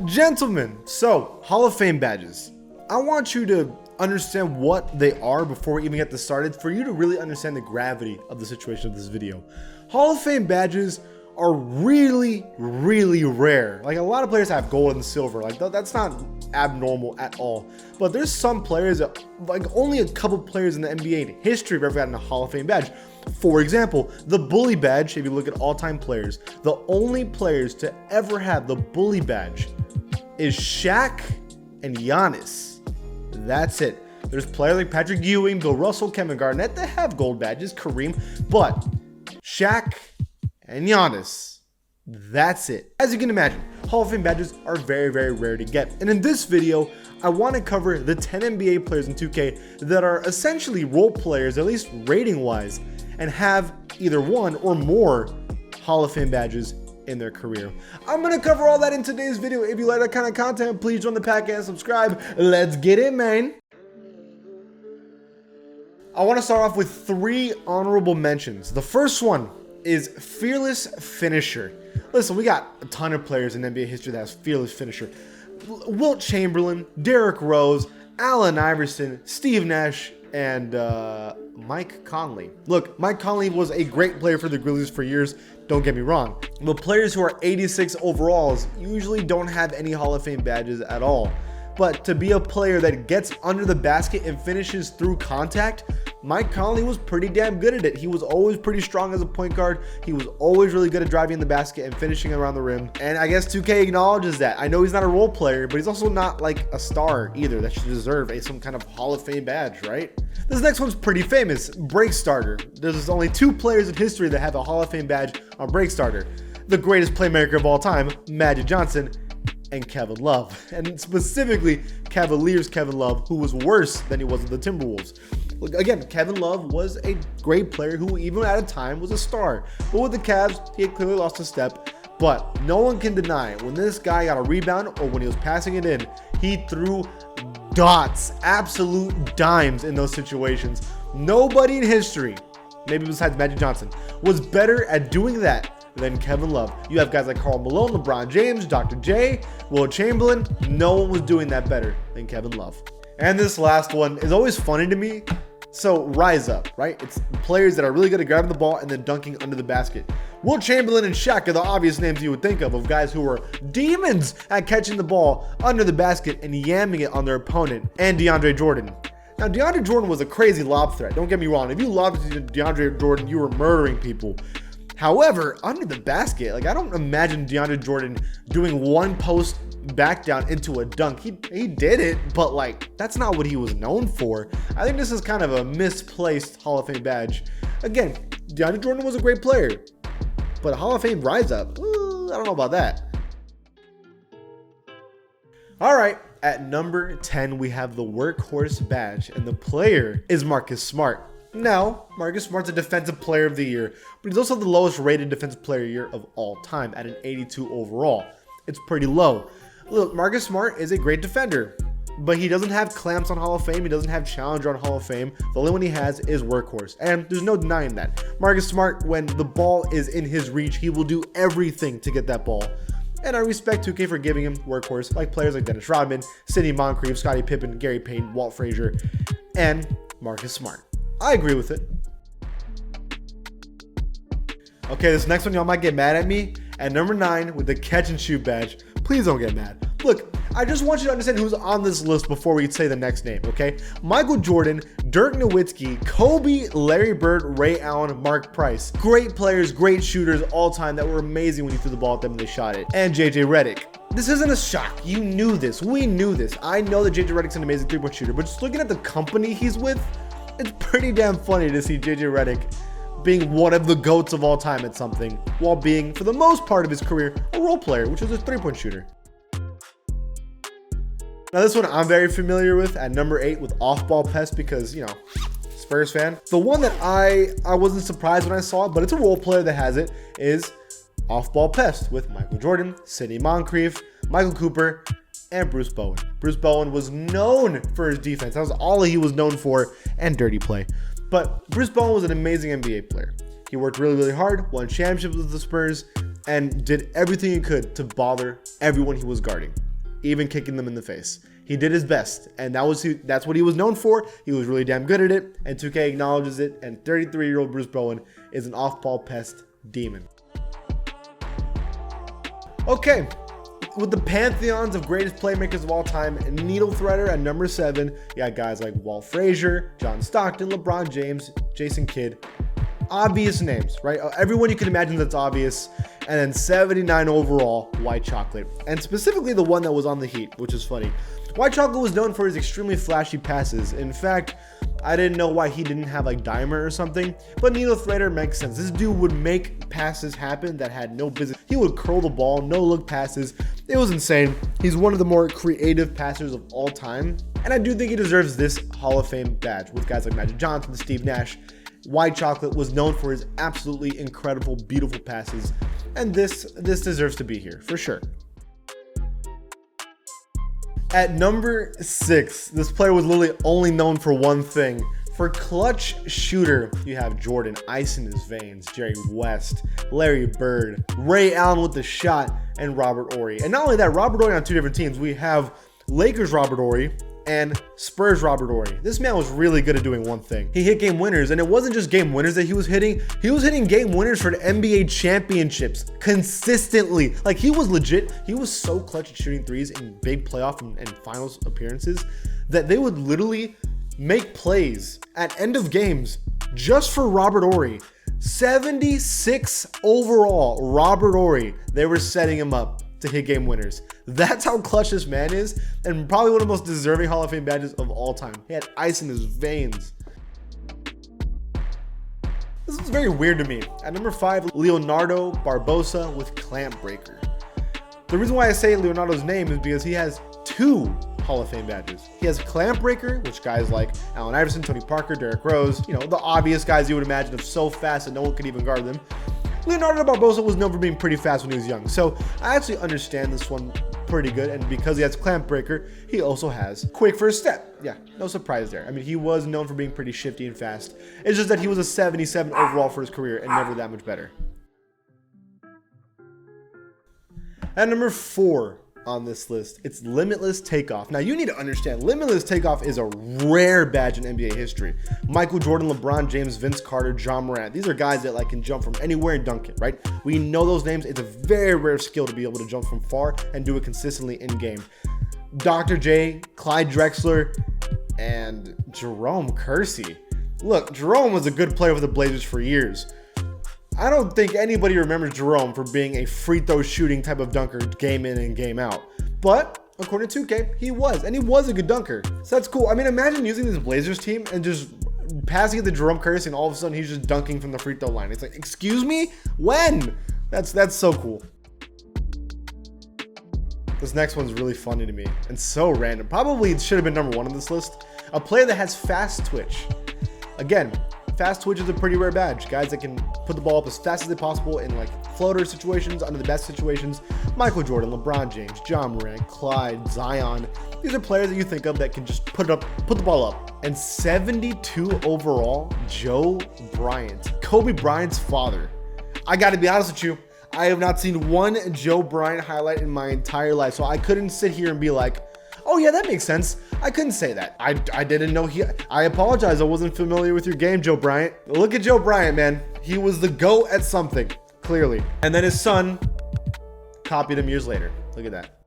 Gentlemen, so Hall of Fame badges. I want you to understand what they are before we even get this started, for you to really understand the gravity of the situation of this video. Hall of Fame badges are really rare. Like, a lot of players have gold and silver. Like, that's not abnormal at all. But there's some players that, like, only a couple players in the NBA in history have ever gotten a Hall of Fame badge. For example, the Bully badge, if you look at all-time players, the only players to ever have the Bully badge is Shaq and Giannis. That's it. There's players like Patrick Ewing, Bill Russell, Kevin Garnett that have gold badges, Kareem, but Shaq and Giannis, that's it. As you can imagine, Hall of Fame badges are very rare to get. And in this video, I want to cover the 10 NBA players in 2K that are essentially role players, at least rating wise, and have either one or more Hall of Fame badges in their career. I'm going to cover all that in today's video. If you like that kind of content, please join the pack and subscribe. Let's get it, man. I want to start off with 3 honorable mentions. The first one is fearless finisher. Listen, we got a ton of players in NBA history that has fearless finisher. Wilt Chamberlain, Derrick Rose, Allen Iverson, Steve Nash, and Mike Conley. Look, Mike Conley was a great player for the Grizzlies for years, don't get me wrong. But players who are 86 overalls usually don't have any Hall of Fame badges at all. But to be a player that gets under the basket and finishes through contact, Mike Conley was pretty damn good at it. He was always pretty strong as a point guard. He was always really good at driving the basket and finishing around the rim. And I guess 2K acknowledges that. I know he's not a role player, but he's also not like a star either that should deserve some kind of Hall of Fame badge, right? This next one's pretty famous, Break Starter. There's only 2 players in history that have a Hall of Fame badge on Break Starter. The greatest playmaker of all time, Magic Johnson, and Kevin Love, and specifically Cavaliers Kevin Love, who was worse than he was with the Timberwolves. Look, again, Kevin Love was a great player who even at a time was a star, but with the Cavs, he had clearly lost a step. But no one can deny when this guy got a rebound or when he was passing it in, he threw dots, absolute dimes in those situations. Nobody in history, maybe besides Magic Johnson, was better at doing that than Kevin Love. You have guys like Karl Malone, LeBron James, Dr. J, Wilt Chamberlain. No one was doing that better than Kevin Love. And this last one is always funny to me. So rise up, right? It's players that are really good at grabbing the ball and then dunking under the basket. Wilt Chamberlain and Shaq are the obvious names you would think of guys who were demons at catching the ball under the basket and yamming it on their opponent. And DeAndre Jordan. Now, DeAndre Jordan was a crazy lob threat. Don't get me wrong. If you lobbed to DeAndre Jordan, you were murdering people. However, under the basket, like, I don't imagine DeAndre Jordan doing one post back down into a dunk. He did it, but like, that's not what he was known for. I think this is kind of a misplaced Hall of Fame badge. Again, DeAndre Jordan was a great player, but a Hall of Fame rise up, I don't know about that. All right, at number 10, we have the Workhorse badge, and the player is Marcus Smart. Now, Marcus Smart's a Defensive Player of the Year, but he's also the lowest rated Defensive Player of the Year of all time at an 82 overall. It's pretty low. Look, Marcus Smart is a great defender, but he doesn't have clamps on Hall of Fame. He doesn't have Challenger on Hall of Fame. The only one he has is Workhorse, and there's no denying that. Marcus Smart, when the ball is in his reach, he will do everything to get that ball. And I respect 2K for giving him Workhorse, like players like Dennis Rodman, Sidney Moncrief, Scottie Pippen, Gary Payton, Walt Frazier, and Marcus Smart. I agree with it. Okay, this next one, y'all might get mad at me. At number 9, with the catch and shoot badge. Please don't get mad. Look, I just want you to understand who's on this list before we say the next name, okay? Michael Jordan, Dirk Nowitzki, Kobe, Larry Bird, Ray Allen, Mark Price. Great players, great shooters all time that were amazing when you threw the ball at them and they shot it. And JJ Redick. This isn't a shock. You knew this. We knew this. I know that JJ Redick's an amazing three-point shooter, but just looking at the company he's with, it's pretty damn funny to see JJ Redick being one of the GOATs of all time at something, while being, for the most part of his career, a role player, which was a three-point shooter. Now this one I'm very familiar with at number 8 with Ball Pest because, you know, Spurs fan. The one that I wasn't surprised when I saw it, but it's a role player that has it, is Ball Pest with Michael Jordan, Sidney Moncrief, Michael Cooper, and Bruce Bowen. Bruce Bowen was known for his defense. That was all he was known for, and dirty play. But Bruce Bowen was an amazing NBA player. He worked really hard, won championships with the Spurs, and did everything he could to bother everyone he was guarding. even kicking them in the face. He did his best, and that's what he was known for. He was really damn good at it, and 2K acknowledges it, and 33-year-old Bruce Bowen is an off-ball pest demon. Okay, with the pantheons of greatest playmakers of all time, Needle Threader at number 7, you got guys like Walt Frazier, John Stockton, LeBron James, Jason Kidd. Obvious names, right? Everyone you can imagine that's obvious. And then 79 overall, White Chocolate. And specifically the one that was on the Heat, which is funny. White Chocolate was known for his extremely flashy passes. In fact, I didn't know why he didn't have like Dimer or something, but Needle Threader makes sense. This dude would make passes happen that had no business. He would curl the ball, no look passes. It was insane. He's one of the more creative passers of all time. And I do think he deserves this Hall of Fame badge with guys like Magic Johnson, Steve Nash. White Chocolate was known for his absolutely incredible, beautiful passes. And this deserves to be here for sure. At number 6, this player was literally only known for one thing. For clutch shooter, you have Jordan, ice in his veins, Jerry West, Larry Bird, Ray Allen with the shot, and Robert Horry. And not only that, Robert Horry on 2 different teams. We have Lakers Robert Horry and Spurs Robert Horry. This man was really good at doing one thing. He hit game winners, and it wasn't just game winners that he was hitting. He was hitting game winners for the NBA championships consistently. Like, he was legit. He was so clutch at shooting threes in big playoff and finals appearances that they would literally make plays at end of games just for Robert Horry. 76 overall, Robert Horry. They were setting him up to hit game winners. That's how clutch this man is, and probably one of the most deserving Hall of Fame badges of all time. He had ice in his veins. This is very weird to me. At number 5, Leonardo Barbosa with Clamp Breaker. The reason why I say Leonardo's name is because he has 2 Hall of Fame badges. He has Clamp Breaker, which guys like Allen Iverson, Tony Parker, Derrick Rose, you know, the obvious guys you would imagine of so fast that no one could even guard them. Leonardo Barbosa was known for being pretty fast when he was young, so I actually understand this one pretty good, and because he has Clamp Breaker, he also has Quick First Step. Yeah, no surprise there. I mean, he was known for being pretty shifty and fast. It's just that he was a 77 overall for his career and never that much better. At number 4 on this list, it's Limitless Takeoff. Now, you need to understand, Limitless Takeoff is a rare badge in NBA history. Michael Jordan, LeBron James, Vince Carter, John Morant. These are guys that like can jump from anywhere and dunk it, right? We know those names. It's a very rare skill to be able to jump from far and do it consistently in game. Dr. J, Clyde Drexler, and Jerome Kersey. Look, Jerome was a good player for the Blazers for years. I don't think anybody remembers Jerome for being a free throw shooting type of dunker game in and game out. But according to 2K, he was, and he was a good dunker. So that's cool. I mean, imagine using this Blazers team and just passing it to Jerome Kersey, and all of a sudden he's just dunking from the free throw line. It's like, excuse me? When? That's so cool. This next one's really funny to me and so random. Probably it should have been number 1 on this list. A player that has fast twitch. Again, fast twitch is a pretty rare badge. Guys that can put the ball up as fast as they possible in like floater situations, under the best situations. Michael Jordan, LeBron James, John Morant, Clyde, Zion. These are players that you think of that can just put the ball up. And 72 overall, Joe Bryant, Kobe Bryant's father. I gotta be honest with you, I have not seen one Joe Bryant highlight in my entire life, so I couldn't sit here and be like, oh yeah, that makes sense. I couldn't say that. I didn't know I apologize. I wasn't familiar with your game, Joe Bryant. Look at Joe Bryant, man. He was the GOAT at something, clearly. And then his son copied him years later. Look at that.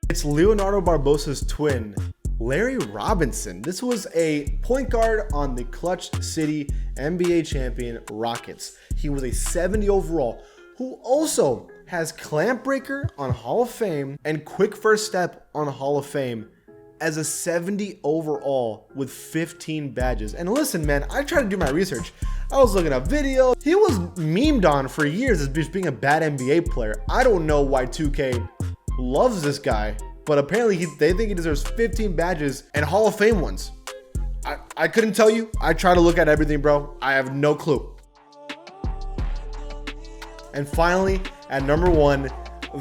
It's Leonardo Barbosa's twin, Larry Robinson. This was a point guard on the Clutch City NBA champion Rockets. He was a 70 overall, who also has Clamp Breaker on Hall of Fame and Quick First Step on Hall of Fame as a 70 overall with 15 badges. And listen, man, I tried to do my research. I was looking up videos. He was memed on for years as just being a bad NBA player. I don't know why 2K loves this guy, but apparently they think he deserves 15 badges and Hall of Fame ones. I couldn't tell you. I try to look at everything, bro. I have no clue. And finally, at number 1,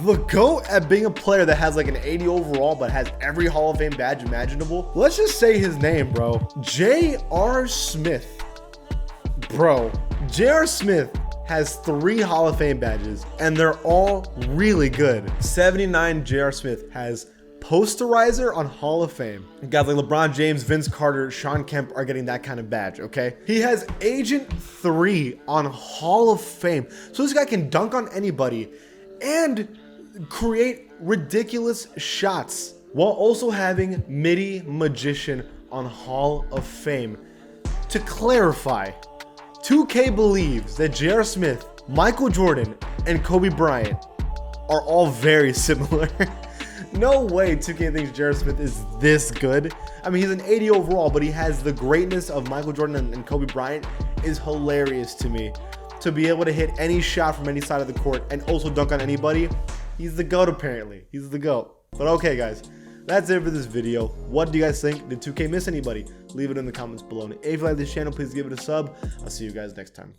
the GOAT at being a player that has like an 80 overall but has every Hall of Fame badge imaginable. Let's just say his name, bro. J.R. Smith. Bro, J.R. Smith has 3 Hall of Fame badges, and they're all really good. 79 J.R. Smith has Posterizer on Hall of Fame. Guys like LeBron James, Vince Carter, Sean Kemp are getting that kind of badge, okay? He has Agent 3 on Hall of Fame. So this guy can dunk on anybody and create ridiculous shots while also having MIDI Magician on Hall of Fame. To clarify, 2K believes that J.R. Smith, Michael Jordan, and Kobe Bryant are all very similar. No way 2K thinks J.R. Smith is this good. I mean, he's an 80 overall, but he has the greatness of Michael Jordan and Kobe Bryant is hilarious to me. To be able to hit any shot from any side of the court and also dunk on anybody, he's the GOAT apparently. He's the GOAT. But okay, guys, that's it for this video. What do you guys think? Did 2K miss anybody? Leave it in the comments below. And if you like this channel, please give it a sub. I'll see you guys next time.